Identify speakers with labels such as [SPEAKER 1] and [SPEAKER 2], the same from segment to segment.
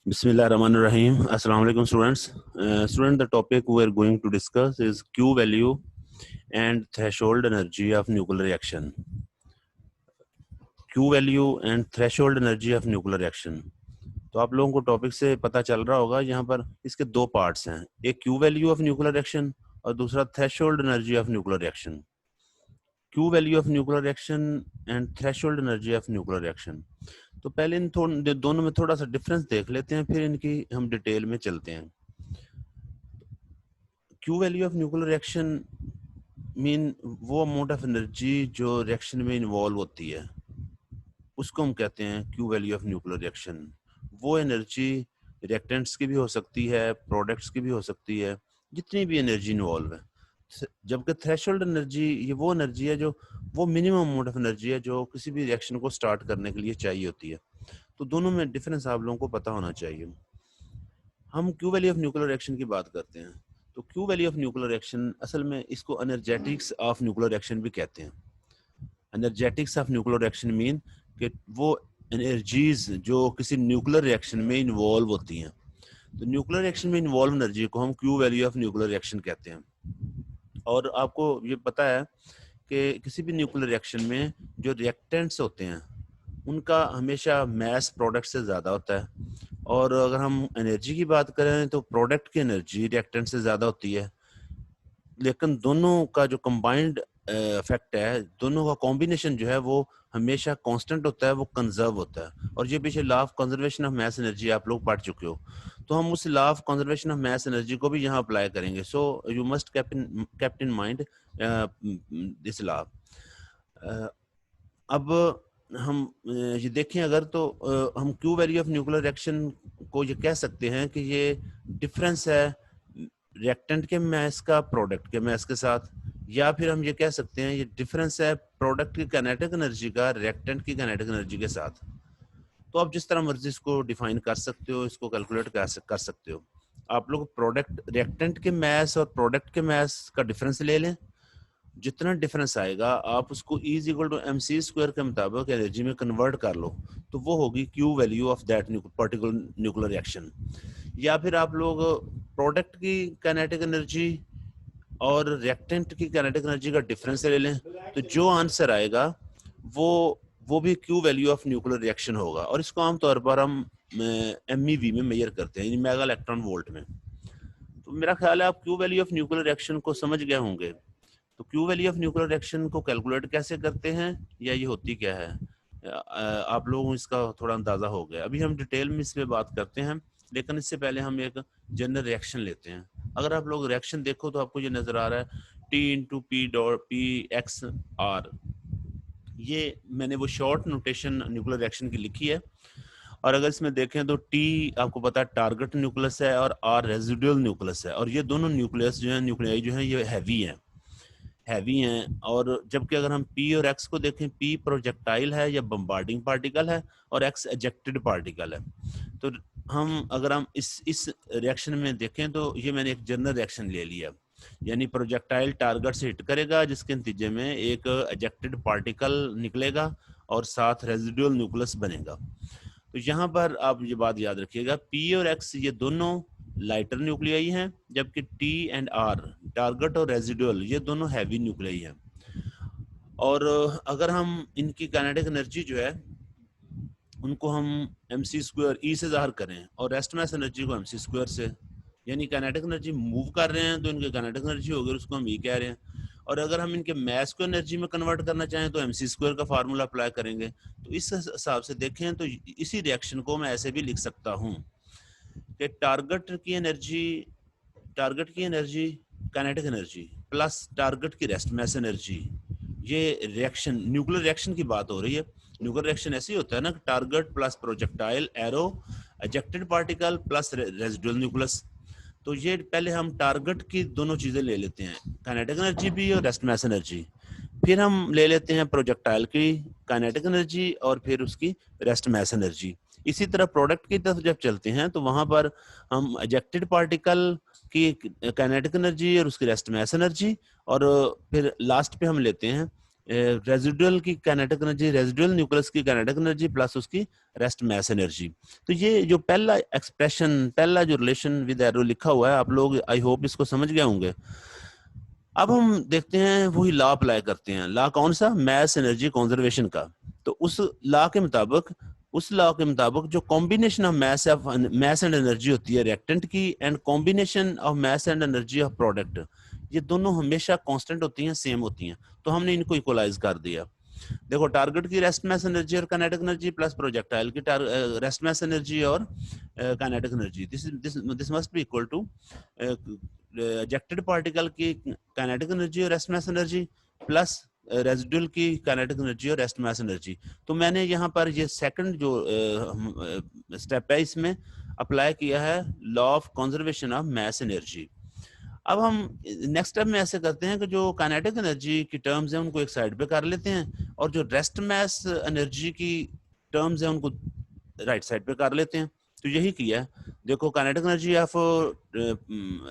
[SPEAKER 1] Bismillahirrahmanirrahim. Assalamu alaikum students. The topic we are going to discuss is Q value and threshold energy of nuclear reaction. Q value and threshold energy of nuclear reaction. तो आप लोगों को topic से पता चल रहा होगा, यहाँ पर इसके दो पार्ट्स हैं, एक Q value of nuclear reaction और दूसरा threshold energy of nuclear reaction. Q value of nuclear reaction and threshold energy of nuclear reaction. तो पहले इन दोनों में थोड़ा सा डिफरेंस देख लेते हैं, फिर इनकी हम डिटेल में चलते हैं. Q value of nuclear reaction mean वो अमाउंट ऑफ एनर्जी जो रिएक्शन में इन्वॉल्व होती है, उसको हम कहते हैं Q value of nuclear reaction. वो एनर्जी रिएक्टेंट्स की भी हो सकती है, प्रोडक्ट्स की भी हो सकती है, जितनी भी एनर्जी इन्वॉल्व है. जबकि थ्रेशोल्ड एनर्जी ये वो एनर्जी है जो वो मिनिमम अमाउंट ऑफ एनर्जी है जो किसी भी रिएक्शन को स्टार्ट करने के लिए चाहिए होती है. तो दोनों में डिफरेंस आप लोगों को पता होना चाहिए. हम Q value of nuclear reaction की बात करते हैं. तो Q value of nuclear reaction असल में इसको एनर्जेटिक्स ऑफ न्यूक्लियर रिएक्शन भी कहते हैं. Energetics of nuclear reaction mean कि वो एनर्जीज जो किसी न्यूक्लियर रिएक्शन में इन्वॉल्व होती हैं. तो न्यूक्लियर रिएक्शन में इन्वॉल्व एनर्जी को हम Q value of nuclear reaction कहते हैं. और आपको ये पता है कि किसी भी न्यूक्लियर रिएक्शन में जो रिएक्टेंट्स होते हैं उनका हमेशा मैस प्रोडक्ट से ज़्यादा होता है. और अगर हम एनर्जी की बात करें तो प्रोडक्ट की एनर्जी रिएक्टेंट से ज़्यादा होती है. लेकिन दोनों का जो कंबाइंड इफेक्ट है, दोनों का कॉम्बिनेशन जो है वो हमेशा कांस्टेंट होता है, वो कंजर्व होता है. और ये पीछे law of conservation of mass energy आप लोग पढ़ चुके हो, तो हम उस law of conservation of mass energy को भी यहाँ अप्लाई करेंगे. So you must kept in mind this law. अब हम ये देखें अगर तो हम Q value of nuclear reaction को ये कह सकते हैं कि ये डिफरेंस है रिएक्टेंट के मैस का प्रोडक्ट के मैस के साथ, या फिर हम ये कह सकते हैं ये डिफरेंस है प्रोडक्ट की काइनेटिक एनर्जी का रिएक्टेंट की काइनेटिक एनर्जी के साथ. तो आप जिस तरह मर्जी इसको डिफाइन कर सकते हो, इसको कैलकुलेट कर सकते हो. आप लोग प्रोडक्ट रिएक्टेंट के मैस और प्रोडक्ट के मैस का डिफरेंस ले लें. जितना डिफरेंस आएगा आप उसको E = mc² के मुताबिक एनर्जी में कन्वर्ट कर लो, तो वो होगी Q value of that particular nuclear reaction. या फिर आप लोग प्रोडक्ट की काइनेटिक एनर्जी और रिएक्टेंट की काइनेटिक एनर्जी का डिफरेंस ले लें, तो जो आंसर आएगा वो भी Q value of nuclear reaction होगा. और इसको आमतौर पर हम MEV में मेजर करते हैं, मेगा इलेक्ट्रॉन वोल्ट में. तो मेरा ख्याल है आप Q value of nuclear reaction को समझ गए होंगे. तो Q value of nuclear reaction को कैलकुलेट कैसे करते हैं या ये होती क्या है, आप लोगों को इसका थोड़ा अंदाजा हो गया. अभी हम डिटेल में इस पे बात करते हैं, लेकिन इससे पहले हम एक जनरल रिएक्शन लेते हैं. अगर आप लोग रिएक्शन देखो तो आपको ये नजर आ रहा है T × P ये मैंने वो शॉर्ट नोटेशन न्यूक्लियर रिएक्शन की लिखी है. और अगर इसमें देखें तो T आपको पता है टारगेट न्यूक्लियस है और R रेजिडुअल न्यूक्लियस है. और ये दोनों न्यूक्लियस जो है न्यूक्लियाई जो है ये हैवी हैं. और जबकि अगर हम P और X को देखें, P प्रोजेक्टाइल है या बम्बार्डिंग पार्टिकल है और X एजेक्टेड पार्टिकल है. तो अगर हम इस रिएक्शन में देखें तो ये मैंने एक जनरल रिएक्शन ले लिया, यानी प्रोजेक्टाइल टारगेट से हिट करेगा जिसके नतीजे में एक एजेक्टेड पार्टिकल निकलेगा और साथ रेजिडुअल न्यूक्लियस बनेगा. तो यहाँ पर आप ये बात याद रखिएगा, P और X ये दोनों लाइटर न्यूक्लियाई हैं, जबकि T एंड R टारगेट और रेजिडुअल ये दोनों हैवी न्यूक्लियाई हैं. और अगर हम इनकी काइनेटिक एनर्जी जो है उनको हम mc² E से ज़ाहिर करें और रेस्ट मास एनर्जी को mc² से, यानी काइनेटिक एनर्जी मूव कर रहे हैं तो इनकी काइनेटिक एनर्जी होगी, उसको हम E कह रहे हैं. और अगर हम इनके मैस को एनर्जी में कन्वर्ट करना चाहें तो mc² का फार्मूला अप्लाई करेंगे. तो इस हिसाब से देखें तो इसी रिएक्शन को मैं ऐसे भी लिख सकता हूँ कि टारगेट की energy kinetic energy plus target की रेस्ट मास एनर्जी, ये रिएक्शन न्यूक्लियर रिएक्शन की बात हो रही है. न्यूक्लियर रिएक्शन ऐसे ही होता है ना, target plus projectile arrow ejected particle plus residual nucleus. तो ये पहले हम टारगेट की दोनों चीजें ले लेते हैं, काइनेटिक एनर्जी भी और रेस्ट मास एनर्जी. फिर हम ले लेते हैं प्रोजेक्टाइल की काइनेटिक एनर्जी और फिर उसकी रेस्ट मास एनर्जी. इसी तरह प्रोडक्ट की तरफ जब चलते हैं तो वहां पर हम एजेक्टेड पार्टिकल की काइनेटिक एनर्जी और उसकी रेस्ट मास एनर्जी, और फिर लास्ट पे हम लेते हैं रेजिडुअल की काइनेटिक एनर्जी, रेजिडुअल न्यूक्लियस की काइनेटिक एनर्जी प्लस उसकी रेस्ट मास एनर्जी। तो ये जो पहला एक्सप्रेशन, पहला जो रिलेशन विद एरो लिखा हुआ है, आप लोग आई होप इसको समझ गए होंगे। अब हम देखते हैं वही लॉ अप्लाई करते हैं। लॉ कौन सा? मास एनर्जी कंजर्वेशन का। तो उस लॉ के मुताबिक, जो combination of mass and energy होती है रिएक्टेंट की, and combination of mass and energy of product, ये दोनों हमेशा कांस्टेंट होती हैं, सेम होती हैं। तो हमने इनको इक्वलाइज कर दिया। देखो, टारगेट की रेस्ट मास एनर्जी और काइनेटिक एनर्जी प्लस प्रोजेक्टाइल की रेस्ट मास एनर्जी और kinetic energy, this must be equal to ejected particle की काइनेटिक एनर्जी और rest mass energy plus residual की काइनेटिक एनर्जी और रेस्ट मास एनर्जी। तो मैंने यहाँ पर ये सेकंड जो स्टेप है इसमें अप्लाई किया है law of conservation of mass energy. अब हम नेक्स्ट स्टेप में ऐसे करते हैं कि जो काइनेटिक एनर्जी की टर्म्स हैं उनको एक साइड पे कर लेते हैं, और जो रेस्ट मास एनर्जी की टर्म्स हैं उनको राइट साइड पे कर लेते हैं। तो यही किया है। देखो, kinetic energy of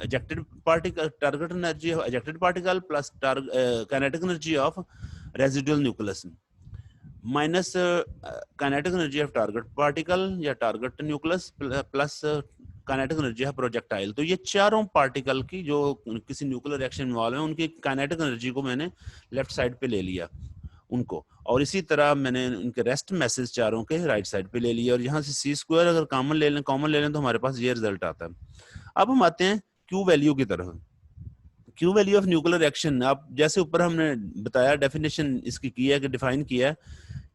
[SPEAKER 1] ejected particle, target energy of ejected particle plus kinetic energy of residual nucleus minus kinetic energy of target particle या target nucleus plus kinetic energy है प्रोजेक्टाइल। तो ये चारों पार्टिकल की जो किसी न्यूक्लियर रिएक्शन में involve है उनकी काइनेटिक एनर्जी को मैंने लेफ्ट साइड पे ले लिया उनको, और इसी तरह मैंने उनके रेस्ट मैसेज चारों के राइट साइड पे ले लिया, और यहाँ से सी स्क्वायर अगर कॉमन ले लें तो हमारे पास ये रिजल्ट आता है। अब हम आते हैं क्यू वैल्यू की तरफ। Q value of nuclear reaction, अब जैसे ऊपर हमने बताया, डेफिनेशन इसकी की है कि डिफाइन किया है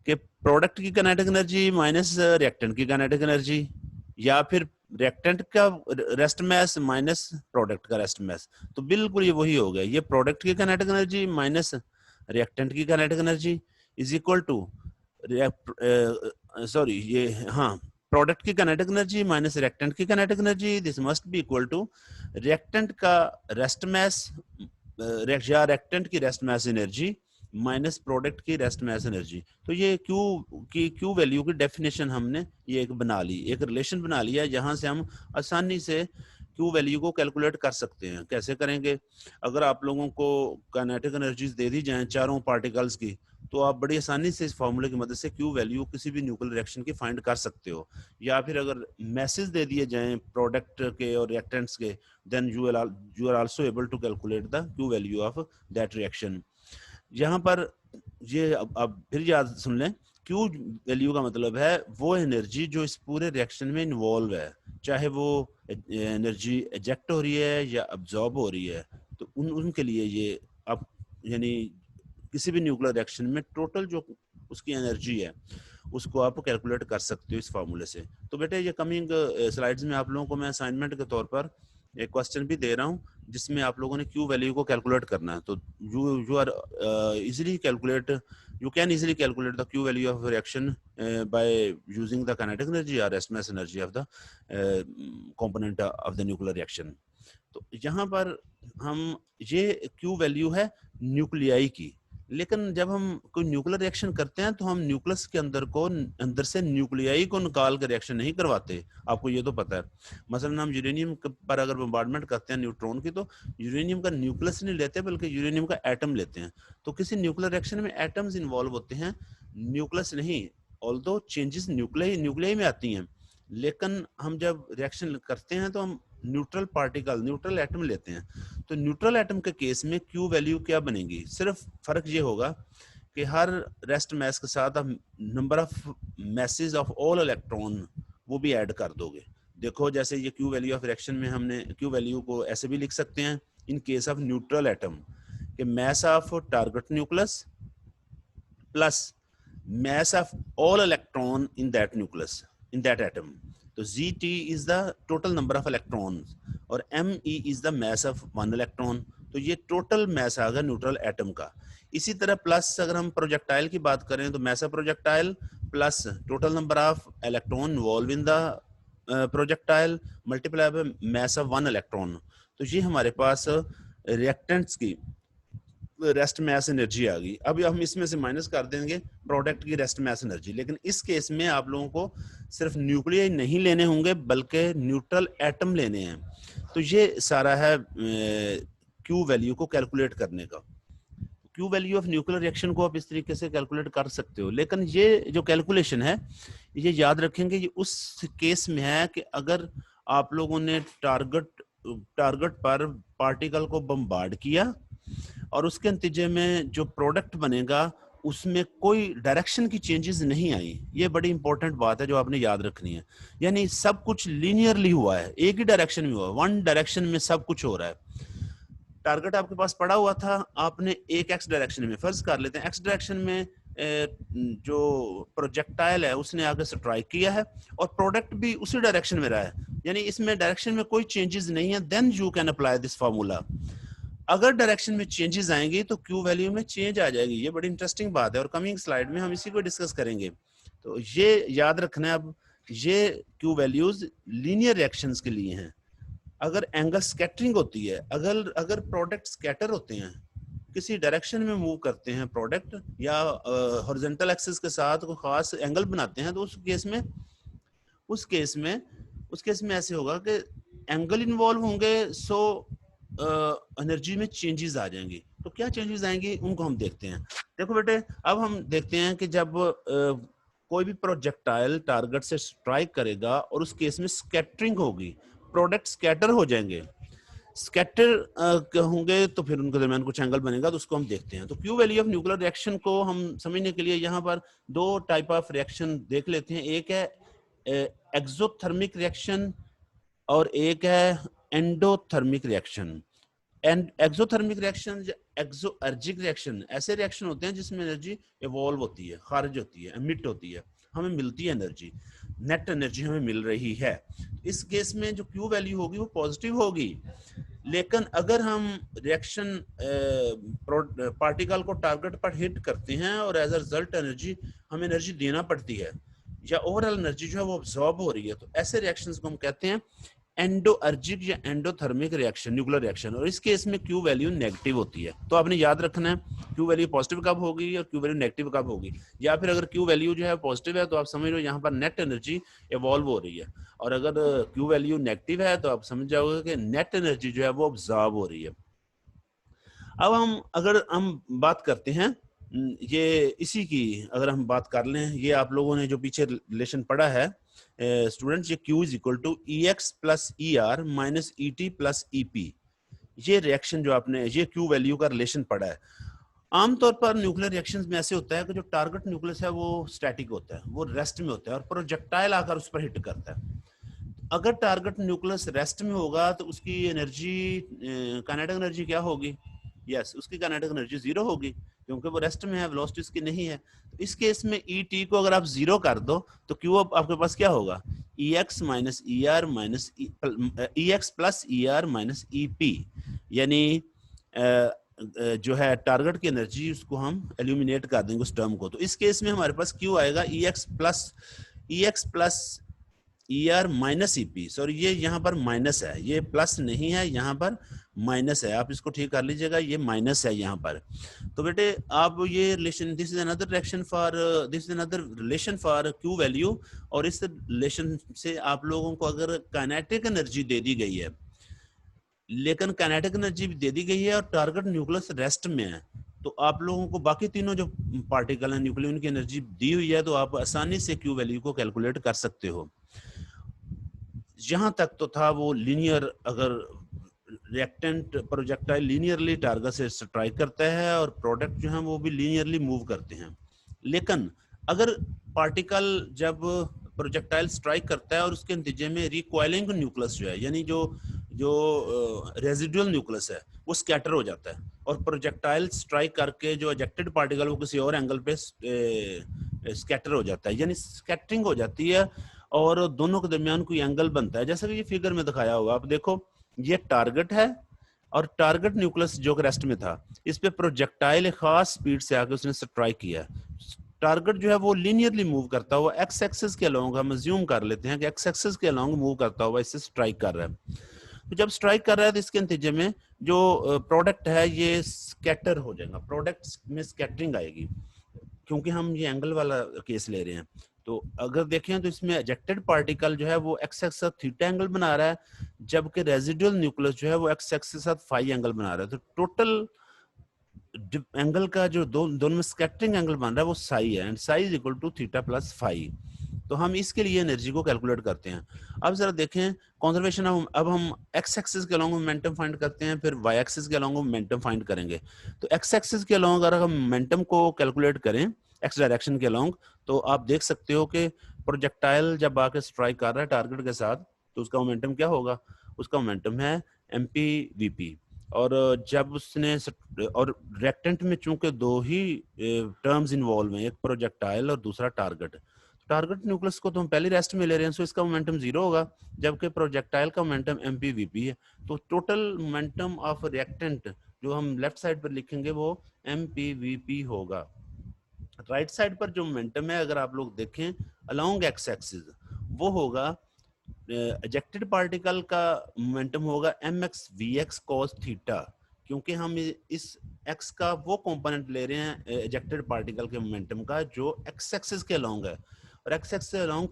[SPEAKER 1] कि प्रोडक्ट की काइनेटिक एनर्जी माइनस रिएक्टेंट की काइनेटिक एनर्जी, या फिर रिएक्टेंट का रेस्ट मास माइनस प्रोडक्ट का रेस्ट मास। तो बिल्कुल ये वही हो गया, ये प्रोडक्ट की काइनेटिक एनर्जी माइनस रिएक्टेंट की kinetic energy is equal to sorry ये हाँ प्रोडक्ट की काइनेटिक एनर्जी माइनस रिएक्टेंट की kinetic energy, this must be equal to reactant का रेस्ट मास या रिएक्टेंट की rest mass energy minus product की rest mass energy. तो ये क्यू वैल्यू की डेफिनेशन हमने ये एक बना ली, एक रिलेशन बना लिया, जहां से हम आसानी से क्यू वैल्यू को कैलकुलेट कर सकते हैं। कैसे करेंगे? अगर आप लोगों को काइनेटिक एनर्जीज दे दी जाएं चारों पार्टिकल्स की, तो आप बड़ी आसानी से इस फॉर्मूले की मदद से क्यू वैल्यू किसी भी न्यूक्लियर रिएक्शन की फाइंड कर सकते हो। या फिर अगर मैसेज दे दिए जाएं प्रोडक्ट के और रिएक्टेंट्स के, then you are also able to calculate the Q value of that reaction. यहाँ पर ये अब फिर याद सुन लें, क्यू वैल्यू का मतलब है वो एनर्जी जो इस पूरे रिएक्शन में इन्वॉल्व है, चाहे वो एनर्जी एजेक्ट हो रही है या अब्जॉर्ब हो रही है। तो उनके लिए ये अब यानी किसी भी न्यूक्लियर रिएक्शन में टोटल जो उसकी एनर्जी है उसको आप कैलकुलेट कर सकते हो इस फार्मूले से। तो बेटे, ये कमिंग स्लाइड्स में आप लोगों को मैं असाइनमेंट के तौर पर एक क्वेश्चन भी दे रहा हूँ जिसमें आप लोगों ने क्यू वैल्यू को कैलकुलेट करना है। तो you can easily calculate the Q value of reaction by using the kinetic energy or rest mass energy of the component of the nuclear reaction. तो यहाँ पर हम ये Q वैल्यू है न्यूक्लियाई की, लेकिन जब हम कोई न्यूक्लियर रिएक्शन करते हैं तो हम न्यूक्लियस के अंदर से न्यूक्लियाई को निकाल कर रिएक्शन नहीं करवाते, आपको ये तो पता है। मसलन हम यूरेनियम पर अगर बम्बार्डमेंट करते हैं न्यूट्रॉन की, तो यूरेनियम का न्यूक्लियस नहीं लेते बल्कि यूरेनियम का एटम लेते हैं। तो किसी न्यूक्लियर रिएक्शन में एटम्स इन्वॉल्व होते हैं, न्यूक्लियस नहीं। ऑल्दो चेंजेस न्यूक्लियाई में आती हैं, लेकिन हम जब रिएक्शन करते हैं तो हम न्यूट्रल पार्टिकल, न्यूट्रल एटम लेते हैं। तो न्यूट्रल एटम के केस में क्यू वैल्यू क्या बनेगी? सिर्फ फर्क ये होगा कि हर रेस्ट मास के साथ आप number of message of all electron वो भी ऐड कर दोगे। देखो, जैसे ये क्यू वैल्यू ऑफ रिएक्शन में हमने क्यू वैल्यू को ऐसे भी लिख सकते हैं in case of neutral atom कि mass of target nucleus plus mass of all electron in that nucleus, in that atom. तो Gt is the total number of electrons और Me is the mass of one electron. तो ये total mass आ गया neutral atom का। इसी तरह plus अगर हम प्रोजेक्टाइल की बात करें तो mass of projectile plus total number of electron involve in the projectile multiply by mass of one electron। तो ये हमारे पास रिएक्टेंट्स की रेस्ट मास एनर्जी आ गई। अब हम इसमें से माइनस कर देंगे प्रोडक्ट की रेस्ट मास एनर्जी, लेकिन इस केस में आप लोगों को सिर्फ न्यूक्लियाई नहीं लेने होंगे बल्कि न्यूट्रल एटम लेने हैं। तो ये सारा है क्यू वैल्यू को कैलकुलेट करने का। Q value of nuclear reaction को आप इस तरीके से कैलकुलेट कर सकते हो, लेकिन ये जो कैलकुलेशन है ये याद रखेंगे ये उस केस में है कि अगर आप लोगों ने टारगेट पर पार्टिकल को बमबार्ड किया और उसके नतीजे में जो प्रोडक्ट बनेगा उसमें कोई डायरेक्शन की चेंजेस नहीं आई। ये बड़ी इंपॉर्टेंट बात है जो आपने याद रखनी है, यानी सब कुछ लीनियरली हुआ है, एक ही डायरेक्शन में हुआ, वन डायरेक्शन में सब कुछ हो रहा है। टारगेट आपके पास पड़ा हुआ था, आपने एक एक्स डायरेक्शन में, फर्ज कर लेते हैं एक्स डायरेक्शन में जो प्रोजेक्टाइल है उसने आगे स्ट्राइक किया है और प्रोडक्ट भी उसी डायरेक्शन में रहा है, यानी इसमें डायरेक्शन में कोई चेंजेस नहीं है, then you can apply this formula. अगर डायरेक्शन में चेंजेस आएंगी तो क्यू वैल्यू में चेंज आ जाएगी। ये बड़ी इंटरेस्टिंग बात है और कमिंग स्लाइड में हम इसी को डिस्कस करेंगे। तो ये याद रखना है, अब ये क्यू वैल्यूज लीनियर रिएक्शंस के लिए हैं। अगर एंगल स्कैटरिंग होती है, अगर प्रोडक्ट स्कैटर होते हैं, किसी डायरेक्शन में मूव करते हैं प्रोडक्ट या हॉरिजॉन्टल एक्सिस के साथ कोई खास एंगल बनाते हैं, तो उस केस में ऐसे होगा कि एंगल इन्वॉल्व होंगे, सो एनर्जी में चेंजेस आ जाएंगी। तो क्या चेंजेस आएंगी उनको हम देखते हैं। देखो बेटे, अब हम देखते हैं कि जब कोई भी प्रोजेक्टाइल टारगेट से स्ट्राइक करेगा और उस केस में स्कैटरिंग होगी, प्रोडक्ट स्कैटर हो जाएंगे, स्कैटर होंगे तो फिर उनके दरमियान कुछ एंगल बनेगा, तो उसको हम देखते हैं। तो Q value of nuclear reaction को हम समझने के लिए यहाँ पर दो टाइप ऑफ रिएक्शन देख लेते हैं। एक है एक्सोथर्मिक रिएक्शन और एक है endothermic reaction. And exothermic reaction, exoergic reaction ऐसे रिएक्शन होते हैं जिसमें एनर्जी इवॉल्व होती है, खारिज होती है, एमिट होती है, हमें मिलती है एनर्जी, नेट एनर्जी हमें मिल रही है। इस केस में जो क्यू वैल्यू होगी वो पॉजिटिव होगी। लेकिन अगर हम रिएक्शन पार्टिकल को टारगेट पर हिट करते हैं और एज अ रिजल्ट हमें एनर्जी देना पड़ती है या ओवरऑल एनर्जी जो है वो अब्सॉर्ब हो रही है, तो ऐसे रिएक्शंस को हम कहते हैं एंडोअर्जिक या एंडोथर्मिक रिएक्शन, न्यूक्लियर रिएक्शन। और इस केस में क्यू वैल्यू नेगेटिव होती है। तो आपने याद रखना है क्यू वैल्यू पॉजिटिव कब होगी और क्यू वैल्यू नेगेटिव कब होगी। या फिर अगर क्यू वैल्यू जो है पॉजिटिव है तो आप समझ लो यहाँ पर नेट एनर्जी इवॉल्व हो रही है, और अगर क्यू वैल्यू नेगेटिव है तो आप समझ जाओगे कि नेट एनर्जी जो है वो अब्सॉर्ब हो रही है। अब हम बात करते हैं ये इसी की, अगर हम बात कर लें, ये आप लोगों ने जो पीछे रिलेशन पढ़ा है स्टूडेंट्स, ये Q is equal to EX plus ER minus ET plus EP, ये रिएक्शन जो आपने ये Q वैल्यू का रिलेशन पढ़ा है। आमतौर पर न्यूक्लियर रिएक्शंस में ऐसे होता है कि जो टारगेट न्यूक्लियस है वो स्टैटिक होता है, वो रेस्ट में होता है और प्रोजेक्टाइल आकर उस पर हिट करता है। अगर टारगेट न्यूक्लियस रेस्ट में होगा तो उसकी एनर्जी, काइनेटिक एनर्जी क्या होगी? यस, उसकी काइनेटिक एनर्जी जीरो होगी क्योंकि वो रेस्ट में है, वेलोसिटी उसकी नहीं है। तो इस केस में ET को अगर आप जीरो कर दो तो क्यू आपके पास क्या होगा? EX minus ER minus EX plus ER minus EP, यानी जो है टारगेट की एनर्जी उसको हम एल्यूमिनेट कर देंगे उस टर्म को। तो इस केस में हमारे पास क्यू आएगा EX plus ER minus EP। Sorry, ये यहाँ पर माइनस है, ये प्लस नहीं है, यहाँ पर माइनस है, आप इसको ठीक कर लीजिएगा, ये माइनस है यहाँ पर। तो बेटे आप ये relation, this is another relation for Q value, और इस रिलेशन से आप लोगों को अगर काइनेटिक एनर्जी दे दी गई है, लेकिन काइनेटिक एनर्जी भी दे दी गई है और टारगेट न्यूक्लियस रेस्ट में है, तो आप लोगों को बाकी तीनों जो पार्टिकल हैं न्यूक्लियर, उनकी एनर्जी दी हुई है, तो आप आसानी से क्यू वैल्यू को कैलकुलेट कर सकते हो। जहां तक तो था वो लीनियर, अगर रिएक्टेंट प्रोजेक्टाइल लीनियरली टारगेट से स्ट्राइक करता है और प्रोडक्ट जो है वो भी लीनियरली मूव करते हैं। लेकिन अगर पार्टिकल जब प्रोजेक्टाइल स्ट्राइक करता है और उसके नतीजे में रिकॉइलिंग न्यूक्लियस जो है, यानी जो रेजिडुअल न्यूक्लियस है वो स्कैटर हो जाता है और प्रोजेक्टाइल स्ट्राइक करके जो इजेक्टेड पार्टिकल वो किसी और एंगल पे स्कैटर हो जाता है, यानी स्कैटरिंग हो जाती है और दोनों के दरमियान कोई एंगल बनता है। जैसा कि ये फिगर में दिखाया होगा, आप देखो ये टारगेट है और टारगेट न्यूक्लियस जो रेस्ट में था, इस पे प्रोजेक्टाइल खास स्पीड से आके उसने स्ट्राइक किया। टारगेट जो है वो लीनियरली मूव करता हुआ एक्स एक्सिस के अलोंग, हम अज्यूम कर लेते हैं कि एक्स एक्सिस के अलोंग मूव करता हुआ इससे स्ट्राइक कर रहा है। तो जब स्ट्राइक कर रहा है तो इसके नतीजे में जो प्रोडक्ट है ये स्कैटर हो जाएगा, प्रोडक्ट में स्कैटरिंग आएगी, क्योंकि हम ये एंगल वाला केस ले रहे हैं। तो अगर देखें तो इसमें एजेक्टेड पार्टिकल जो है वो एक्स एक्सिस के साथ थीटा एंगल बना रहा है, जबकि रेजिडुअल न्यूक्लियस जो है वो एक्स एक्सिस के साथ फाई एंगल बना रहा है। तो टोटल एंगल का जो दोनों में स्कैटरिंग एंगल बन रहा है वो साई है, and psi is equal to theta plus phi. तो हम इसके लिए एनर्जी को कैलकुलेट करते हैं। अब जरा देखें कंजर्वेशन, अब हम एक्स एक्सिस के अलोंग मोमेंटम फाइंड करते हैं, फिर वाई एक्सिस के अलोंग मोमेंटम फाइंड करेंगे। तो एक्स एक्सिस के अलोंग अगर हम मोमेंटम को कैलकुलेट करें एक्स डायरेक्शन के अलोंग, तो आप देख सकते हो कि प्रोजेक्टाइल जब आके स्ट्राइक कर रहा है टारगेट के साथ, तो उसका मोमेंटम क्या होगा? उसका मोमेंटम है एम पी वी पी। और जब उसने और रेक्टेंट में चूंकि दो ही टर्म्स इन्वॉल्व हैं, एक प्रोजेक्टाइल और दूसरा टारगेट, टारगेट न्यूक्लियस को तो हम पहली रेस्ट में ले रहे हैं, सो इसका मोमेंटम जीरो होगा, जबकि प्रोजेक्टाइल का मोमेंटम एमपीवीपी है। तो टोटल मोमेंटम ऑफ रिएक्टेंट जो हम लेफ्ट साइड पर लिखेंगे वो एमपीवीपी होगा। राइट साइड पर जो मोमेंटम है अगर आप लोग देखें अलोंग एक्स एक्सिस, वो होगा एजेक्टेड पार्टिकल का मोमेंटम होगा m x v x cos theta, क्योंकि हम इस एक्स का वो कंपोनेंट ले रहे हैं एजेक्टेड पार्टिकल के मोमेंटम का जो एक्स एक्सिस के अलोंग है, और एक्स एक्सिस के अलोंग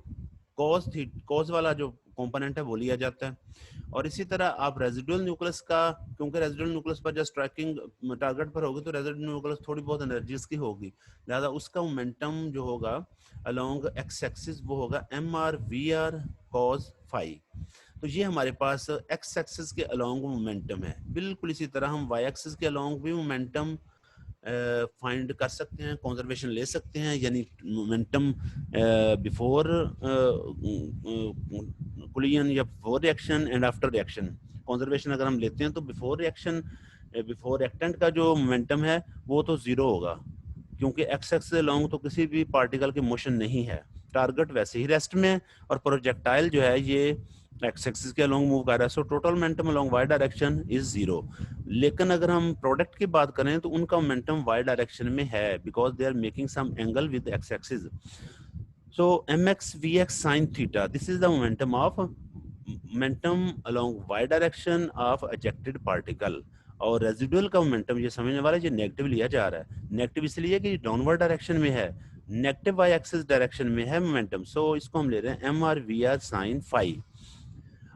[SPEAKER 1] कॉस वाला जो कंपोनेंट है वो लिया जाता है। और इसी तरह आप रेजिडुअल न्यूक्लियस का, क्योंकि रेजिडुअल न्यूक्लियस पर जब स्ट्राइकिंग टारगेट पर होगी तो रेजिडुअल न्यूक्लियस थोड़ी बहुत एनर्जी इसकी होगी, लिहाजा उसका मोमेंटम जो होगा अलोंग एक्स एक्सिस वो होगा m r v r cos phi. तो ये हमारे पास एक्स एक्सिस के अलोंग मोमेंटम है। बिल्कुल इसी तरह हम वाई एक्सिस के अलोंग भी मोमेंटम फाइंड कर सकते हैं, कंजर्वेशन ले सकते हैं, यानी मोमेंटम बिफोर कोलिजन या before reaction and after reaction. Conservation अगर हम लेते हैं तो बिफोर रिएक्शन, बिफोर रिएक्टेंट का जो मोमेंटम है वो तो जीरो होगा, क्योंकि एक्स एक्सिस अलोंग तो किसी भी पार्टिकल की मोशन नहीं है, टारगेट वैसे ही रेस्ट में, और प्रोजेक्टाइल जो है ये एक्स एक्सिस के अलोंग मूव कर रहा है, so total momentum along y direction is zero. लेकिन अगर हम प्रोडक्ट की बात करें तो उनका मोमेंटम वाई डायरेक्शन में है, because they are making some angle with x axis. So mx vx sin theta, this is the momentum along y direction of ejected particle। और रेजिडुअल का मोमेंटम ये समझने वाला है, ये नेगेटिव लिया जा रहा है, नेगेटिव इसलिए कि डाउनवर्ड डायरेक्शन में है, नेगेटिव वाई एक्सिस डायरेक्शन में है मोमेंटम, सो इसको हम ले रहे हैं m r v r sine phi.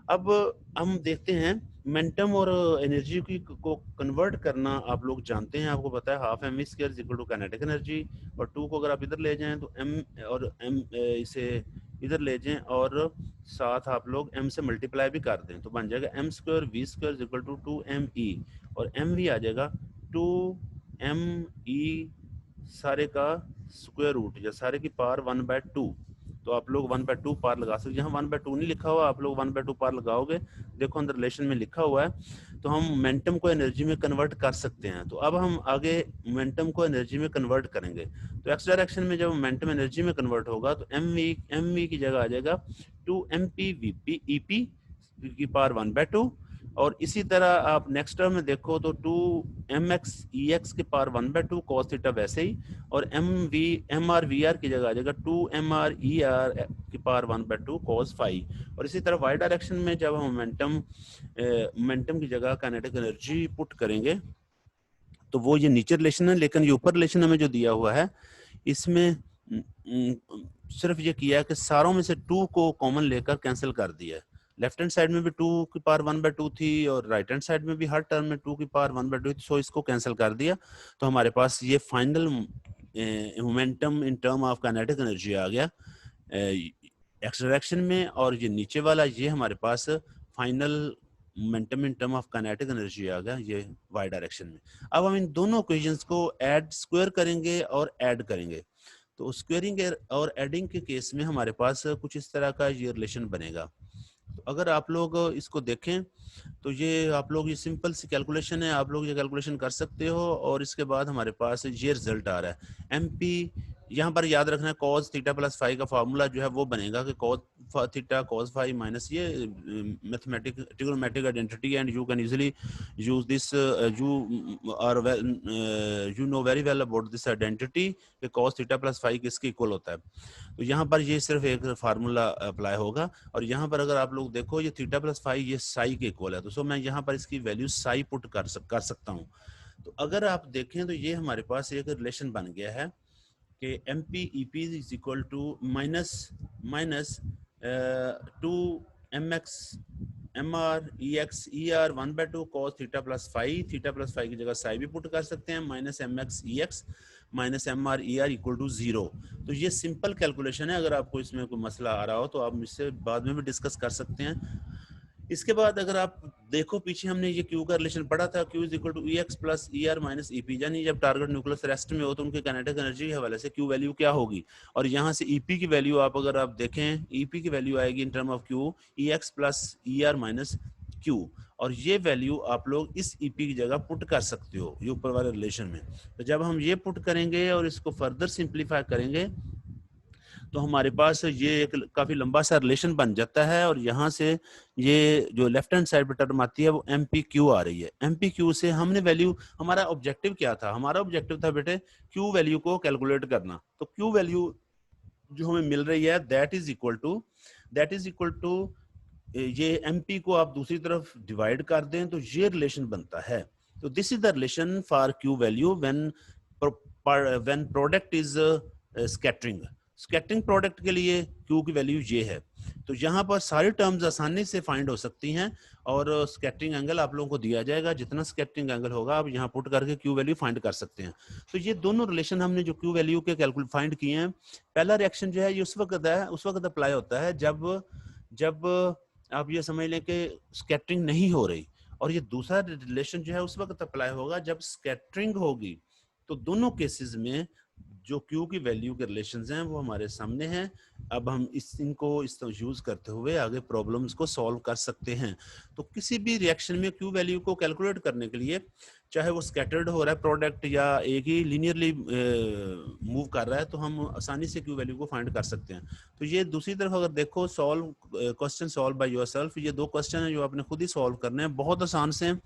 [SPEAKER 1] अब हम देखते हैं मोमेंटम और एनर्जी की को कन्वर्ट करना, आप लोग जानते हैं, आपको पता है half m square is equal to kinetic energy, और टू को अगर आप इधर ले जाएं तो एम, और एम इसे इधर ले जाएं और साथ आप लोग एम से मल्टीप्लाई भी कर दें तो बन जाएगा m square v square is equal to two m E, और एम वी आ जाएगा टू एम ई सारे का स्क्वायर रूट या सारे की पावर 1/2। तो आप लोग 1/2 पार लगा सकते हैं, यहाँ 1/2 नहीं लिखा हुआ, आप लोग 1/2 पार लगाओगे, देखो अंदर रिलेशन में लिखा हुआ है, तो हम मोमेंटम को एनर्जी में कन्वर्ट कर सकते हैं। तो अब हम आगे मोमेंटम को एनर्जी में कन्वर्ट करेंगे, तो एक्स डायरेक्शन में जब मोमेंटम एनर्जी में कन्वर्ट होगा तो एम वी की जगह आ जाएगा 2 mp की पावर 1/2, और इसी तरह आप नेक्स्ट टर्म में देखो तो 2 mx की पावर 1/2 cos थीटा वैसे ही, और एम आर वी आर की जगह आ जाएगा 2 MR ER की पावर 1/2 cos फाई। और इसी तरह वाई डायरेक्शन में जब हम मोमेंटम की जगह काइनेटिक एनर्जी पुट करेंगे तो वो ये नीचे रिलेशन है, लेकिन ये ऊपर रिलेशन हमें जो दिया हुआ है इसमें सिर्फ ये किया है कि सारों में से 2 को कॉमन लेकर कैंसिल कर दिया है। लेफ्ट हैंड साइड में भी 2 की पावर 1/2 थी, और राइट हैंड साइड में भी हर टर्म में 2 की पावर 1/2 थी, सो इसको कैंसिल कर दिया, तो हमारे पास ये final momentum in term of kinetic energy आ गया एक्स डायरेक्शन में, और ये नीचे वाला ये हमारे पास final momentum in term of kinetic energy आ गया ये वाई डायरेक्शन में। अब हम इन दोनों इक्वेशंस को ऐड स्क्वायर करेंगे और ऐड करेंगे, तो स्क्वेयरिंग और एडिंग के केस में हमारे पास कुछ इस तरह का ये रिलेशन बनेगा। तो अगर आप लोग इसको देखें तो ये आप लोग ये सिंपल सी कैलकुलेशन है, आप लोग ये कैलकुलेशन कर सकते हो, और इसके बाद हमारे पास ये रिजल्ट आ रहा है एम पी। यहाँ पर याद रखना है कॉस थीटा प्लस फाई का फार्मूला जो है वो बनेगा कि cos theta cos phi minus ये mathematic trigonometric identity, and you can easily use this, you know very well about this identity कि कॉस थीटा प्लस फाई किसके इक्वल होता है। तो यहाँ पर ये सिर्फ एक फार्मूला अप्लाई होगा, और यहाँ पर अगर आप लोग देखो ये थीटा प्लस फाई ये साई के इक्वल है, तो सो मैं यहाँ पर इसकी वैल्यू साई पुट कर सकता हूँ। तो अगर आप देखें तो ये हमारे पास एक रिलेशन बन गया है कि m p E p is equal to minus 2 m x MR/EX/ER 1/2 cos theta plus phi, theta plus phi की जगह साई भी पुट कर सकते हैं, minus MX/EX minus MR/ER equal to 0। तो ये सिंपल कैलकुलेशन है। अगर आपको इसमें कोई मसला आ रहा हो तो आप मुझसे बाद में भी डिस्कस कर सकते हैं। इसके बाद अगर आप देखो पीछे हमने ये क्यू का रिलेशन पढ़ा था, Q is equal to EX plus ER minus EP, यानी जब टारगेट न्यूक्लियस रेस्ट में हो तो उनके काइनेटिक एनर्जी के हवाले से Q वैल्यू क्या होगी। और यहाँ से EP की वैल्यू आप अगर आप देखें, EP की वैल्यू आएगी इन term of Q EX plus ER minus Q, और ये वैल्यू आप लोग इस EP की जगह पुट कर सकते हो ये ऊपर वाले रिलेशन में। तो जब हम ये पुट करेंगे और इसको फर्दर सिंप्लीफाई करेंगे तो हमारे पास ये एक काफी लंबा सा रिलेशन बन जाता है। और यहाँ से ये जो लेफ्ट हैंड साइड पे टर्म आती है वो MPQ आ रही है। MPQ से हमने वैल्यू, हमारा ऑब्जेक्टिव क्या था, हमारा ऑब्जेक्टिव था बेटे Q वैल्यू को कैलकुलेट करना। तो Q वैल्यू जो हमें मिल रही है दैट इज इक्वल टू ये MP को आप दूसरी तरफ डिवाइड कर दें तो ये रिलेशन बनता है। तो this is the relation for Q value when product is scattering. Scattering product के लिए Q की वैल्यू ये है। तो यहाँ पर सारी टर्म्स आसानी से फाइंड हो सकती हैं और स्कैटरिंग एंगल आप लोगों को दिया जाएगा। जितना स्कैटरिंग एंगल होगा आप यहाँ पुट करके Q वैल्यू फाइंड कर सकते हैं। तो ये दोनों रिलेशन हमने जो Q वैल्यू के कैलकुलेट फाइंड किए हैं, पहला रिएक्शन जो है ये उस वक्त अप्लाई होता है जब आप ये समझ लें कि स्कैटरिंग नहीं हो रही, और ये दूसरा रिलेशन जो है उस वक्त अप्लाई होगा जब स्कैटरिंग होगी। तो दोनों केसेस में जो Q की वैल्यू के रिलेशंस हैं वो हमारे सामने हैं। अब हम इनको यूज करते हुए आगे प्रॉब्लम्स को सॉल्व कर सकते हैं। तो किसी भी रिएक्शन में Q वैल्यू को कैलकुलेट करने के लिए, चाहे वो स्कैटर्ड हो रहा है प्रोडक्ट या एक ही लीनियरली मूव कर रहा है, तो हम आसानी से Q वैल्यू को फाइंड कर सकते हैं। तो ये दूसरी तरफ अगर देखो, क्वेश्चन सॉल्व बाय योरसेल्फ, ये दो क्वेश्चन है जो आपने खुद ही सॉल्व करने हैं, बहुत आसान से हैं।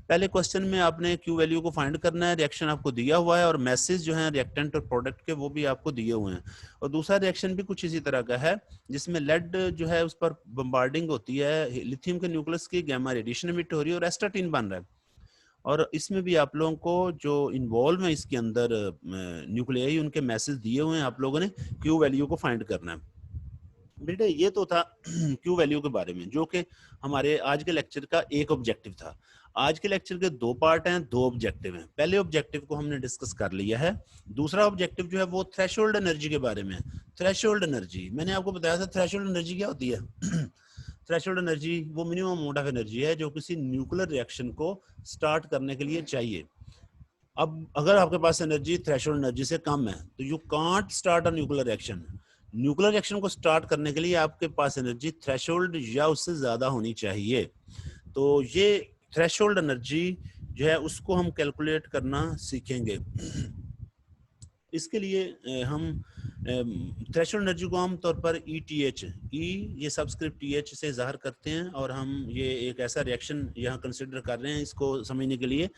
[SPEAKER 1] पहले क्वेश्चन में आपने Q वैल्यू को फाइंड करना है, रिएक्शन आपको दिया हुआ है और मैसेज जो है रिएक्टेंट और प्रोडक्ट के वो भी आपको दिए हुए हैं। और दूसरा रिएक्शन भी कुछ इसी तरह का है जिसमें लेड जो है उस पर बम्बार्डिंग होती है, लिथियम के न्यूक्लियस की गैमा रेडिएशन इमिट हो रही है और एस्टाटीन बन रहा है। और इसमें भी आप लोगों को जो इन्वॉल्व है इसके अंदर न्यूक्लियाई, उनके मैसेज दिए हुए हैं, आप लोगों ने Q वैल्यू को फाइंड करना है। बेटे ये तो था Q वैल्यू के बारे में, जो कि हमारे आज के लेक्चर का एक ऑब्जेक्टिव था। आज के लेक्चर के दो पार्ट हैं, दो ऑब्जेक्टिव हैं। पहले ऑब्जेक्टिव को हमने डिस्कस कर लिया है। दूसरा ऑब्जेक्टिव जो है वो थ्रेशोल्ड एनर्जी के बारे में। थ्रेशोल्ड एनर्जी मैंने आपको बताया था, थ्रेशोल्ड एनर्जी क्या होती है। थ्रेशोल्ड एनर्जी वो मिनिमम अमाउंट ऑफ एनर्जी है जो किसी न्यूक्लियर रिएक्शन को स्टार्ट करने के लिए चाहिए। अब अगर आपके पास एनर्जी थ्रेशोल्ड एनर्जी से कम है तो you can't start a nuclear reaction. Nuclear reaction को स्टार्ट करने के लिए आपके पास एनर्जी थ्रेशोल्ड या उससे ज्यादा होनी चाहिए। तो ये थ्रेशोल्ड एनर्जी जो है उसको हम कैलकुलेट करना सीखेंगे। इसके लिए हम थ्रेशोल्ड एनर्जी को आमतौर पर ETH, ये सबस्क्रिप्ट TH से ज़ाहिर करते हैं, और हम ये एक ऐसा रिएक्शन यहाँ कंसिडर कर रहे हैं इसको समझने के लिए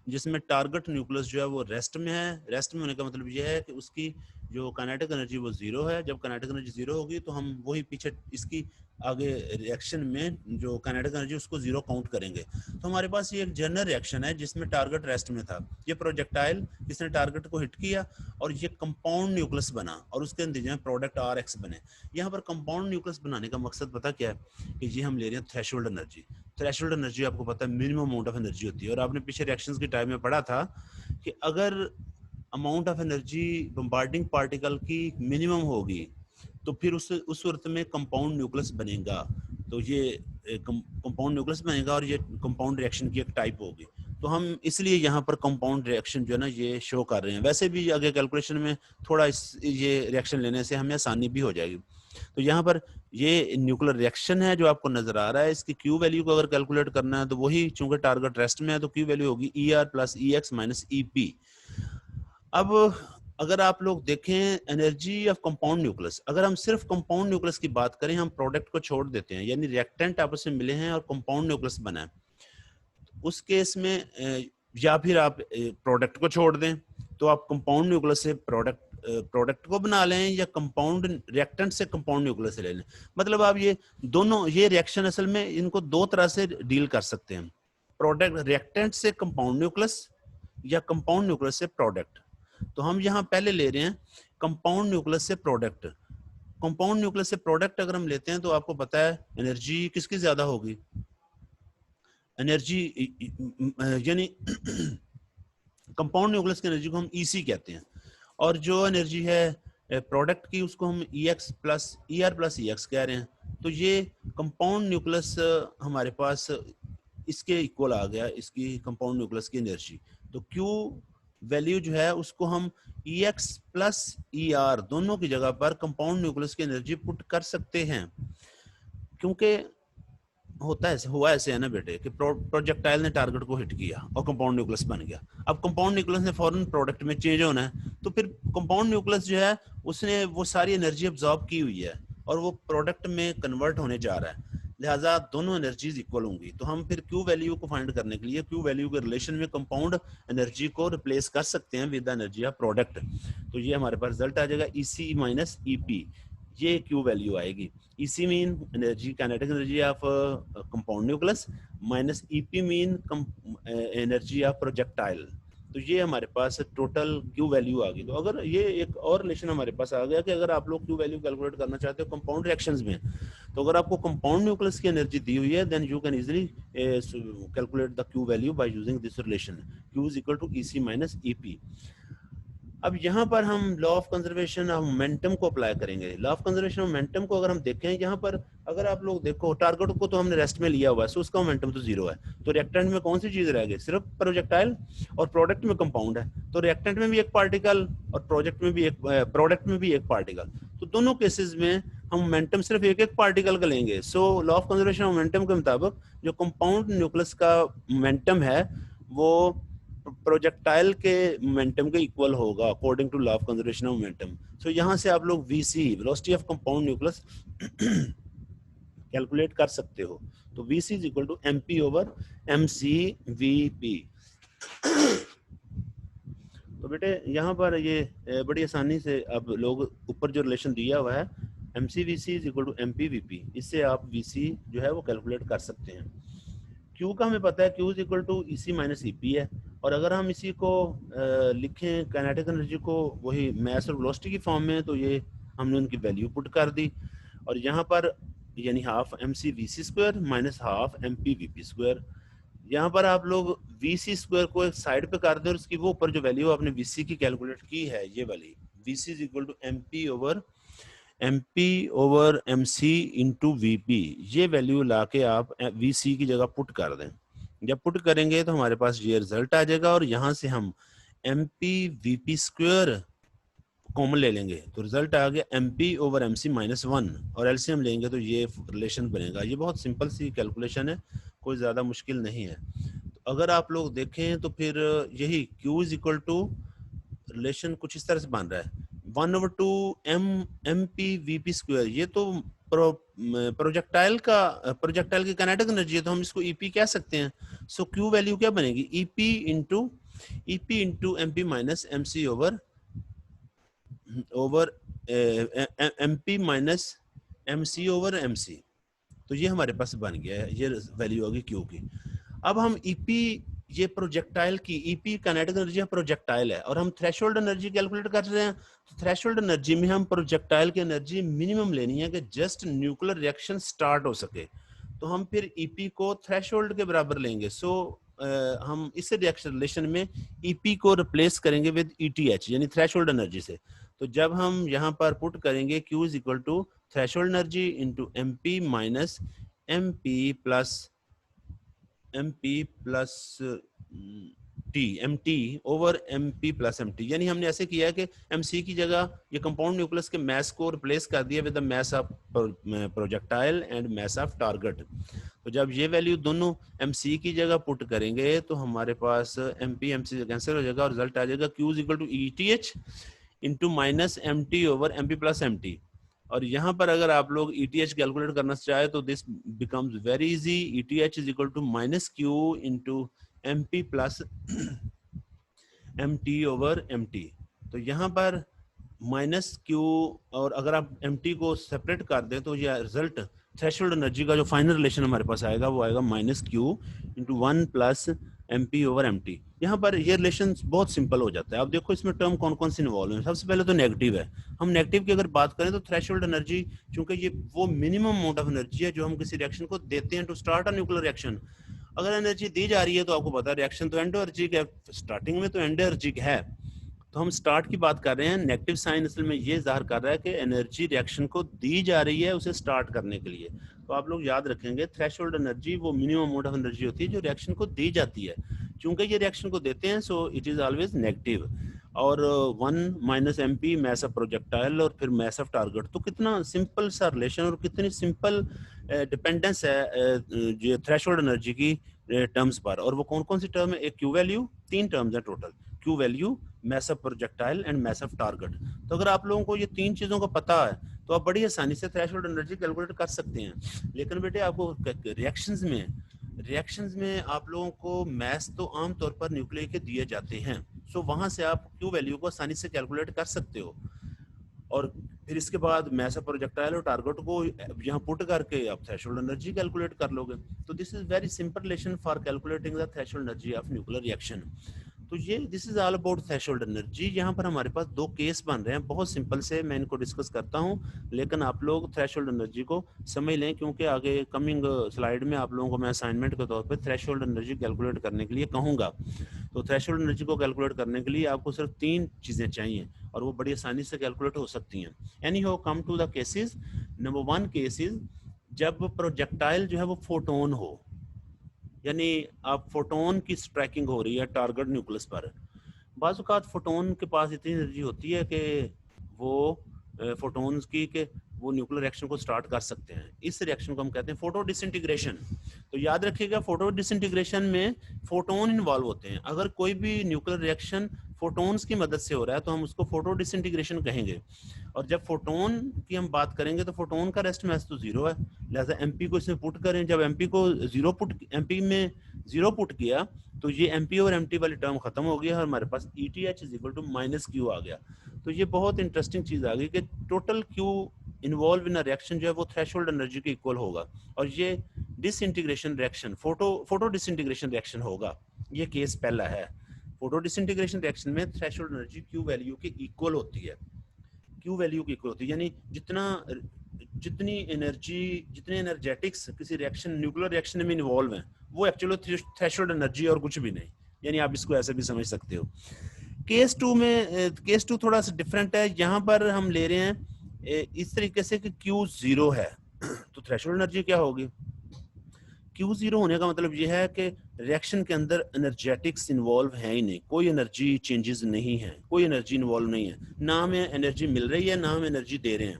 [SPEAKER 1] जिसमें टारगेट न्यूक्लियस जो है वो रेस्ट में है। रेस्ट में होने का मतलब ये है कि उसकी जो काइनेटिक एनर्जी वो जीरो है। जब काइनेटिक एनर्जी जीरो होगी तो हम वही पीछे इसकी आगे रिएक्शन में जो काइनेटिक एनर्जी उसको जीरो काउंट करेंगे। तो हमारे पास ये एक जनरल रिएक्शन है जिसमें टारगेट रेस्ट में था। ये प्रोजेक्टाइल इसने टारगेट को हिट किया और ये कंपाउंड न्यूक्लियस बना और उसके नतीजे में प्रोडक्ट RX बने। यहाँ पर कंपाउंड न्यूक्लियस बनाने का मकसद पता क्या है कि ये हम ले रहे हैं थ्रेशोल्ड एनर्जी। थ्रेशोल्ड एनर्जी आपको पता है मिनिमम अमाउंट ऑफ एनर्जी होती है, और आपने पीछे रिएक्शंस के टाइम में पढ़ा था कि अगर amount of energy bombarding particle की मिनिमम होगी तो फिर उस सूरत में कंपाउंड न्यूक्लियस बनेगा। तो ये कंपाउंड न्यूक्लियस बनेगा और ये कंपाउंड रिएक्शन की एक टाइप होगी। तो हम इसलिए यहाँ पर कंपाउंड रिएक्शन जो है ना ये शो कर रहे हैं। वैसे भी आगे कैलकुलेशन में थोड़ा ये रिएक्शन लेने से हमें आसानी भी हो जाएगी। तो यहाँ पर ये न्यूक्लियर रिएक्शन है जो आपको नजर आ रहा है। इसकी Q वैल्यू को अगर कैलकुलेट करना है तो वही, चूंकि टारगेट रेस्ट में है तो Q वैल्यू होगी ER plus EX minus EP। अब अगर आप लोग देखें एनर्जी ऑफ कंपाउंड न्यूक्लियस, अगर हम सिर्फ कंपाउंड न्यूक्लियस की बात करें, हम प्रोडक्ट को छोड़ देते हैं, यानी रिएक्टेंट आपस में मिले हैं और कंपाउंड न्यूक्लियस बना है, उस केस में या फिर आप प्रोडक्ट को छोड़ दें तो आप कंपाउंड न्यूक्लियस से प्रोडक्ट को बना लें या कंपाउंड रिएक्टेंट से कंपाउंड न्यूक्लियस ले लें। मतलब आप ये दोनों, ये रिएक्शन असल में इनको दो तरह से डील कर सकते हैं, प्रोडक्ट रिएक्टेंट से कंपाउंड न्यूक्लियस या कंपाउंड न्यूक्लियस से प्रोडक्ट। तो हम यहाँ पहले ले रहे हैं कंपाउंड न्यूक्लियस से प्रोडक्ट। कंपाउंड न्यूक्लियस से प्रोडक्ट अगर हम लेते हैं तो आपको पता है एनर्जी किसकी ज्यादा होगी, एनर्जी यानी कंपाउंड न्यूक्लियस की एनर्जी को हम ईसी कहते हैं, और जो एनर्जी है प्रोडक्ट की उसको हम EX plus ER plus EX कह रहे हैं। तो ये कंपाउंड न्यूक्लियस हमारे पास इसके इक्वल आ गया, इसकी कंपाउंड न्यूक्लियस की एनर्जी। तो Q वैल्यू जो है उसको हम EX प्लस ER दोनों की जगह पर कंपाउंड न्यूक्लियस की एनर्जी पुट कर सकते हैं, क्योंकि हुआ ऐसे है ना बेटे कि प्रोजेक्टाइल ने टारगेट को हिट किया और कंपाउंड न्यूक्लियस बन गया। अब कंपाउंड न्यूक्लियस ने फौरन प्रोडक्ट में चेंज होना है, तो फिर कंपाउंड न्यूक्लियस जो है उसने वो सारी एनर्जी अब्सॉर्ब की हुई है और वो प्रोडक्ट में कन्वर्ट होने जा रहा है, लिहाजा दोनों एनर्जीज इक्वल होंगी। तो हम फिर क्यू वैल्यू को फाइंड करने के लिए क्यू वैल्यू के रिलेशन में कंपाउंड एनर्जी को रिप्लेस कर सकते हैं with the energy of product. तो ये हमारे पास रिजल्ट आ जाएगा EC माइनस EP, ये क्यू वैल्यू आएगी। EC mean energy, kinetic energy of compound nucleus, minus EP mean energy of projectile. तो ये हमारे पास टोटल क्यू वैल्यू आ गई। तो अगर ये एक और रिलेशन हमारे पास आ गया कि अगर आप लोग क्यू वैल्यू कैलकुलेट करना चाहते हो कंपाउंड रिएक्शंस में, तो अगर आपको कंपाउंड न्यूक्लियस की एनर्जी दी हुई है, then you can easily calculate the Q value by using this relation, Q is equal to EC minus EP। अब यहाँ पर हम law of conservation of momentum को अप्लाई करेंगे। Law of conservation of momentum को अगर हम देखें, यहाँ पर अगर आप लोग देखो टारगेट को तो हमने रेस्ट में लिया हुआ है, सो उसका मोमेंटम तो जीरो है। तो रिएक्टेंट में कौन सी चीज रह गई? सिर्फ प्रोजेक्टाइल, और प्रोडक्ट में कंपाउंड है। तो रिएक्टेंट में भी एक पार्टिकल और प्रोडक्ट में भी एक पार्टिकल। तो दोनों केसेस में हम मोमेंटम सिर्फ एक एक पार्टिकल का लेंगे। So law of conservation of momentum के मुताबिक जो कंपाउंड न्यूक्लियस का मोमेंटम है वो प्रोजेक्टाइल के मोमेंटम के इक्वल होगा according to law of conservation of momentum. So यहाँ से आप लोग VC velocity of compound nucleus calculate कर सकते हो। तो VC is equal to MP over MC/VP। तो बेटे यहाँ पर ये बड़ी आसानी से अब लोग ऊपर जो रिलेशन दिया हुआ है MC/VC is equal to MP/VP, इससे आप VC जो है वो कैलकुलेट कर सकते हैं। Q का हमें पता है Q is equal to EC minus EP है, और अगर हम इसी को लिखें काइनेटिक एनर्जी को वही मास और वेलोसिटी की फॉर्म में, तो ये हमने उनकी वैल्यू पुट कर दी, और यहाँ पर यानी half MC/VC square minus half MP/VP square. यहाँ पर आप लोग VC स्क्वायर को एक साइड पे कर दे और उसकी वो ऊपर जो वैल्यू आपने VC की कैलकुलेट की है ये वाली, VC is equal to MP over MC into VP, ये वैल्यू लाके आप VC की जगह पुट कर दें। जब पुट करेंगे तो हमारे पास ये रिजल्ट आ जाएगा, और यहाँ से हम MP/VP स्क्वायर कॉमन ले लेंगे, तो रिजल्ट आ गया MP ओवर MC माइनस 1, और एलसीएम लेंगे तो ये रिलेशन बनेगा। ये बहुत सिंपल सी कैलकुलेशन है, कोई ज़्यादा मुश्किल नहीं है। तो अगर आप लोग देखें तो फिर यही Q is equal to relation कुछ इस तरह से बन रहा है 1/2 MP/VP स्क्वायर। ये तो प्रोजेक्टाइल की काइनेटिक एनर्जी है, तो हम इसको EP कह सकते हैं। सो Q वैल्यू क्या बनेगी? EP into MP minus MC over MP minus MC over MC। तो ये हमारे पास बन गया है, ये वैल्यू होगी Q की। अब हम EP, ये प्रोजेक्टाइल की EP काइनेटिक एनर्जी प्रोजेक्टाइल है, और हम थ्रेशोल्ड एनर्जी कैलकुलेट कर रहे हैं। तो थ्रेशोल्ड एनर्जी में हम प्रोजेक्टाइल की एनर्जी मिनिमम लेनी है कि जस्ट न्यूक्लियर रिएक्शन स्टार्ट हो सके, तो हम फिर EP को थ्रेशोल्ड के बराबर लेंगे। सो हम इस रिलेशन में EP को रिप्लेस करेंगे विद ETH यानी थ्रेशोल्ड एनर्जी से। तो जब हम यहाँ पर पुट करेंगे Q is equal to threshold energy into MP minus MP plus MT over MP plus MT, यानी हमने ऐसे किया है कि MC की जगह ये कंपाउंड न्यूक्लियस के मास को रिप्लेस कर दिया with the mass of projectile and mass of target. तो जब ये वैल्यू दोनों MC की जगह पुट करेंगे तो हमारे पास MP MC कैंसिल हो जाएगा, और रिजल्ट आ जाएगा Q is equal to ETH into minus MT over MP plus MT। और यहाँ पर अगर आप लोग ETH कैलकुलेट करना चाहे तो this becomes very easy. ETH is equal to minus Q into MP plus MT over MT। तो यहाँ पर माइनस Q, और अगर आप MT को सेपरेट कर दें तो ये रिजल्ट थ्रेशोल्ड एनर्जी का जो फाइनल रिलेशन हमारे पास आएगा वो आएगा minus Q into 1 plus MP over MT। यहाँ पर ये रिलेशन बहुत सिंपल हो जाता है। अब देखो इसमें टर्म कौन कौन सी इन्वॉल्व है। सबसे पहले तो नेगेटिव है। हम नेगेटिव की अगर बात करें तो थ्रेशोल्ड एनर्जी, चूंकि ये वो मिनिमम अमाउंट ऑफ एनर्जी है जो हम किसी रिएक्शन को देते हैं to start a nuclear reaction. अगर एनर्जी दी जा रही है तो आपको पता है रिएक्शन तो एंडोर्जिक है, स्टार्टिंग में तो एंडोर्जिक है, तो हम स्टार्ट की बात कर रहे हैं। नेगेटिव साइन असल में ये ज़ाहिर कर रहा है कि एनर्जी रिएक्शन को दी जा रही है उसे स्टार्ट करने के लिए। तो आप लोग याद रखेंगे थ्रेशोल्ड एनर्जी वो मिनिमम अमाउंट ऑफ एनर्जी होती है जो रिएक्शन को दी जाती है। चूंकि ये रिएक्शन को देते हैं so it is always negative. और 1 minus m p mass of projectile और फिर मैस ऑफ टारगेट, तो कितना सिंपल सा रिलेशन और कितनी सिंपल डिपेंडेंस है जो थ्रेशोल्ड एनर्जी की टर्म्स पर। और वो कौन कौन सी टर्म है? एक क्यू वैल्यू, 3 टर्म्स है total, Q value, mess of projectile and mass of target. तो अगर आप लोगों को ये 3 चीजों का पता है तो आप बड़ी आसानी से थ्रेशोल्ड एनर्जी कैलकुलेट कर सकते हैं। लेकिन बेटे आपको रिएक्शंस में आप लोगों को मैस तो आमतौर पर न्यूक्लियर के दिए जाते हैं, सो वहां से आप क्यू वैल्यू को आसानी से कैलकुलेट कर सकते हो। और फिर इसके बाद मैस ऑफ प्रोजेक्टाइल और टारगेट को यहाँ पुट करके आप थ्रेशोल्ड एनर्जी कैलकुलेट कर लोगे। तो this is very simple relation for calculating the threshold energy of nuclear reaction. तो ये this is all about threshold energy. यहाँ पर हमारे पास 2 केस बन रहे हैं, बहुत सिंपल से मैं इनको डिस्कस करता हूँ, लेकिन आप लोग थ्रेशोल्ड एनर्जी को समझ लें क्योंकि आगे कमिंग स्लाइड में आप लोगों को मैं असाइनमेंट के तौर पे थ्रेशोल्ड एनर्जी कैलकुलेट करने के लिए कहूँगा। तो थ्रेशोल्ड एनर्जी को कैलकुलेट करने के लिए आपको सिर्फ 3 चीज़ें चाहिए और वो बड़ी आसानी से कैलकुलेट हो सकती हैं। Anyhow come to the cases. Number 1 case is जब प्रोजेक्टाइल जो है वो फोटोन हो, यानी आप फोटोन की स्ट्राइकिंग हो रही है टारगेट न्यूक्लियस पर। बाज़ औक़ात फोटोन के पास इतनी एनर्जी होती है कि वो फोटोन्स की कि वो न्यूक्लियर रिएक्शन को स्टार्ट कर सकते हैं। इस रिएक्शन को हम कहते हैं फोटो डिसइंटीग्रेशन। तो याद रखिएगा फोटो डिसइंटीग्रेशन में फोटोन इन्वॉल्व होते हैं। अगर कोई भी न्यूक्लियर रिएक्शन फोटोन्स की मदद से हो रहा है तो हम उसको फोटो डिसइंटीग्रेशन कहेंगे। और जब फोटोन की हम बात करेंगे तो फोटोन का रेस्ट मास तो जीरो है, लिहाजा एमपी को इसमें पुट करें। जब एमपी को एमपी में जीरो पुट किया तो ये एमपी और एमटी वाली टर्म खत्म हो गया और हमारे पास ETH is equal to minus Q आ गया। तो ये बहुत इंटरेस्टिंग चीज आ गई कि total Q involve in reaction जो है वो थ्रेशोल्ड एनर्जी के इक्वल होगा और ये disintegration reaction photo disintegration reaction होगा। ये केस पहला है। फोटो डिसइंटीग्रेशन रिएक्शन में थ्रेशोल्ड एनर्जी क्यू वैल्यू के इक्वल होती है, क्यू वैल्यू की इक्वल होती है, यानी जितनी एनर्जेटिक्स किसी रिएक्शन न्यूक्लियर रिएक्शन में इन्वॉल्व हैं वो एक्चुअली थ्रेशोल्ड एनर्जी और कुछ भी नहीं। यानी आप इसको ऐसे भी समझ सकते हो। केस 2 थोड़ा सा डिफरेंट है। यहाँ पर हम ले रहे हैं इस तरीके से कि क्यू जीरो है तो थ्रेशोल्ड एनर्जी क्या होगी? क्यू जीरो होने का मतलब यह है कि रिएक्शन के अंदर एनर्जेटिक्स इन्वॉल्व है ही नहीं, कोई एनर्जी चेंजेस नहीं है, कोई एनर्जी इन्वॉल्व नहीं है, ना हमें एनर्जी मिल रही है ना हम एनर्जी दे रहे हैं।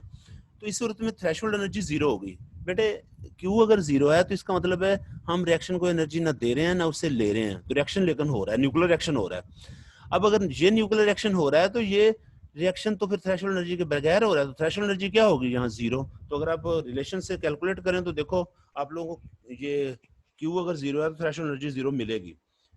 [SPEAKER 1] तो इस सूरत में थ्रेशोल्ड एनर्जी जीरो होगी। बेटे क्यू अगर जीरो है तो इसका मतलब है हम रिएक्शन को एनर्जी ना दे रहे हैं ना उससे ले रहे हैं, तो रिएक्शन लेकिन हो रहा है, न्यूक्लियर रिएक्शन हो रहा है। अब अगर ये न्यूक्लियर रिएक्शन हो रहा है तो ये रिएक्शन तो फिर थ्रेशोल्ड एनर्जी के बगैर हो रहा है, तो थ्रेशोल्ड एनर्जी क्या होगी? यहाँ जीरो। तो अगर आप रिलेशन से कैलकुलेट करें तो देखो आप लोगों को ये क्यू अगर जीरो है तो थ्रेशोल्ड एनर्जी जीरो मिलेगी।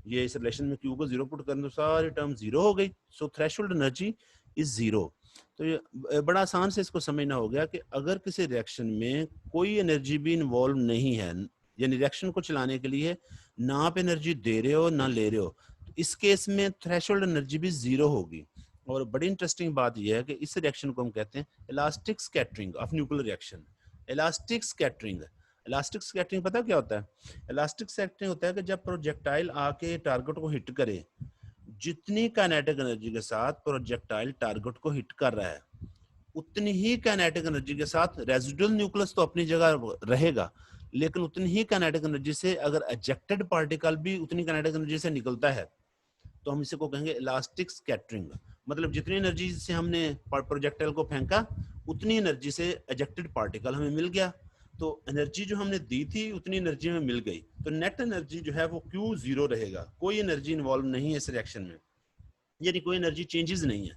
[SPEAKER 1] ये इस रिलेशन में क्यू को जीरो पुट करें तो सारी टर्म जीरो हो गई। सो थ्रेशोल्ड एनर्जी इज जीरो। तो ये बड़ा आसान से इसको समझना हो गया कि अगर किसी रिएक्शन में कोई एनर्जी भी इन्वॉल्व नहीं है, यानी रिएक्शन को चलाने के लिए ना आप एनर्जी दे रहे हो ना ले रहे हो, तो इस केस में थ्रेशोल्ड एनर्जी भी जीरो होगी। और बड़ी इंटरेस्टिंग बात यह है कि इस रिएक्शन को हम कहते हैं elastic scattering of nuclear reaction. Elastic scattering, elastic scattering पता क्या होता है? इलास्टिक स्कैटरिंग होता है कि जब प्रोजेक्टाइल आके टारगेट को हिट करे, जितनी काइनेटिक एनर्जी के साथ प्रोजेक्टाइल टारगेट को हिट कर रहा है उतनी ही काइनेटिक एनर्जी के साथ रेजिडुअल न्यूक्लियस तो अपनी जगह रहेगा, लेकिन उतनी ही काइनेटिक एनर्जी से अगर एजेक्टेड पार्टिकल भी उतनी काइनेटिक एनर्जी से निकलता है तो हम इसे को कहेंगे इलास्टिक स्कैटरिंग। मतलब जितनी एनर्जी से हमने प्रोजेक्टाइल को फेंका उतनी एनर्जी से एजेक्टेड पार्टिकल हमें मिल गया, तो एनर्जी जो हमने दी थी उतनी एनर्जी हमें मिल गई। तो नेट एनर्जी जो है वो क्यू जीरो रहेगा, कोई एनर्जी इन्वॉल्व नहीं है इस रिएक्शन में, यानी कोई एनर्जी चेंजेस नहीं है।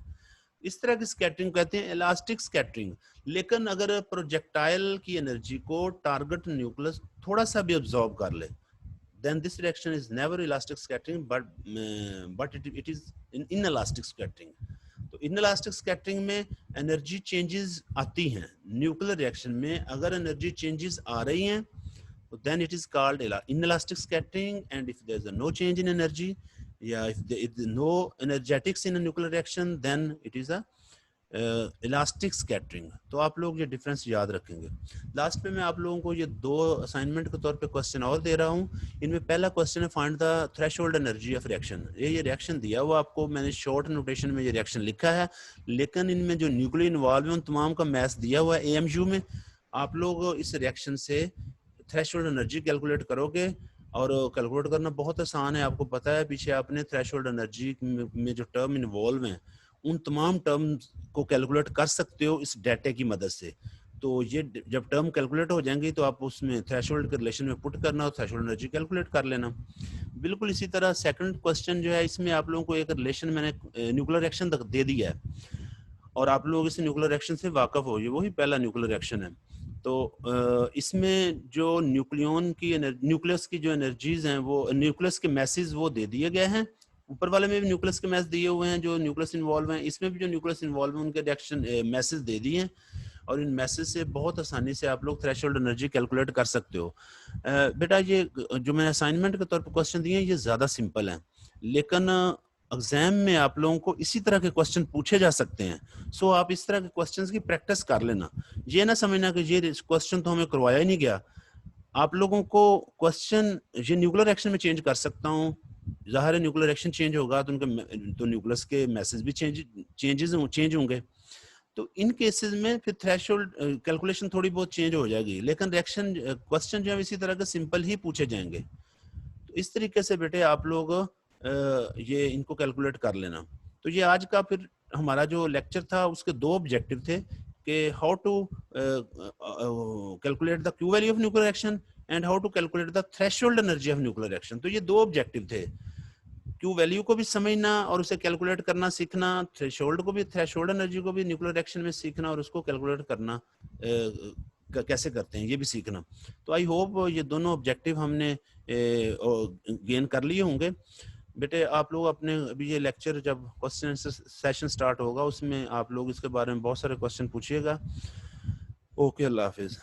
[SPEAKER 1] इस तरह की स्कैटरिंग कहते हैं इलास्टिक स्कैटरिंग। लेकिन अगर प्रोजेक्टाइल की एनर्जी को टारगेट न्यूक्लियस थोड़ा सा भी ऑब्जॉर्व कर ले, then this reaction is never elastic scattering but it is inelastic scattering। तो inelastic scattering में एनर्जी चेंजेस आती हैं। न्यूक्लियर रिएक्शन में अगर एनर्जी चेंजेस आ रही हैं तो then it is called inelastic scattering, and if there is no change in energy, if there is no energetics in a nuclear reaction, then it is a elastic scattering. तो आप लोग ये difference याद रखेंगे। Last में मैं आप लोगों को ये 2 असाइनमेंट के तौर पे क्वेश्चन और दे रहा हूँ। इनमें पहला क्वेश्चन है find the threshold energy of reaction. ये रिएक्शन दिया हुआ आपको, मैंने शॉर्ट नोटेशन में ये रिएक्शन लिखा है, लेकिन इनमें जो न्यूक्लियर इन्वॉल्व है उन तमाम का मैथ दिया हुआ है एएमयू में। आप लोग इस रिएक्शन से थ्रेशोल्ड एनर्जी कैलकुलेट करोगे, और कैलकुलेट करना बहुत आसान है। आपको पता है पीछे आपने थ्रेशोल्ड एनर्जी में जो टर्म इन्वॉल्व हैं उन तमाम टर्म्स को कैलकुलेट कर सकते हो इस डाटा की मदद से। तो ये जब टर्म कैलकुलेट हो जाएंगी तो आप उसमें थ्रेशोल्ड के रिलेशन में पुट करना और थ्रेशोल्ड एनर्जी कैलकुलेट कर लेना। बिल्कुल इसी तरह सेकंड क्वेश्चन जो है, इसमें आप लोगों को एक रिलेशन मैंने न्यूक्लियर रिएक्शन तक दे दिया है और आप लोग इस न्यूक्लियर रिएक्शन से वाकफ हो, ये वही पहला न्यूक्लियर रिएक्शन है। तो इसमें जो न्यूक्लियस की जो एनर्जीज हैं, वो न्यूक्लियस के मैसेज वो दे दिए गए हैं। ऊपर वाले में भी न्यूक्लियस के मैसेज दिए हुए हैं जो न्यूक्लियस इन्वॉल्व हैं, इसमें भी जो न्यूक्लियस इन्वॉल्व है उनके रिएक्शन मैसेज दे दिए हैं, और इन मैसेज से बहुत आसानी से आप लोग थ्रेशोल्ड एनर्जी कैलकुलेट कर सकते हो। बेटा ये जो मैंने असाइनमेंट के तौर पर क्वेश्चन दिए हैं ये ज्यादा सिंपल हैं, लेकिन एग्जाम में आप लोगों को इसी तरह के क्वेश्चन पूछे जा सकते हैं। सो आप इस तरह के क्वेश्चंस की प्रैक्टिस कर लेना। ये ना समझना कि ये क्वेश्चन तो हमें करवाया ही नहीं गया। आप लोगों को क्वेश्चन ये न्यूक्लियर रिएक्शन में चेंज कर सकता हूँ, ज़ाहिर है न्यूक्लियर रिएक्शन चेंज होगा तो उनके तो न्यूक्लियस के मैसेज भी चेंज होंगे। तो इन केसेस में फिर थ्रेशोल्ड कैलकुलेशन थोड़ी बहुत चेंज हो जाएगी, लेकिन रिएक्शन क्वेश्चन जो है इसी तरह के सिंपल ही पूछे जाएंगे। तो इस तरीके से बेटे आप लोग ये इनको कैलकुलेट कर लेना। तो ये आज का फिर हमारा जो लेक्चर था उसके 2 ऑब्जेक्टिव थे कि how to calculate the Q value of nuclear reaction and how to calculate the threshold energy of nuclear reaction. तो ये 2 ऑब्जेक्टिव थे, क्यू वैल्यू को भी समझना और उसे कैलकुलेट करना सीखना, थ्रेशोल्ड को भी, थ्रेशोल्ड एनर्जी को भी न्यूक्लियर रिएक्शन में सीखना और उसको कैलकुलेट करना कैसे करते हैं ये भी सीखना। तो आई होप ये दोनों ऑब्जेक्टिव हमने गेन कर लिए होंगे। बेटे आप लोग अपने अभी ये लेक्चर जब क्वेश्चन सेशन स्टार्ट होगा उसमें आप लोग इसके बारे में बहुत सारे क्वेश्चन पूछिएगा। ओके, अल्लाह हाफिज।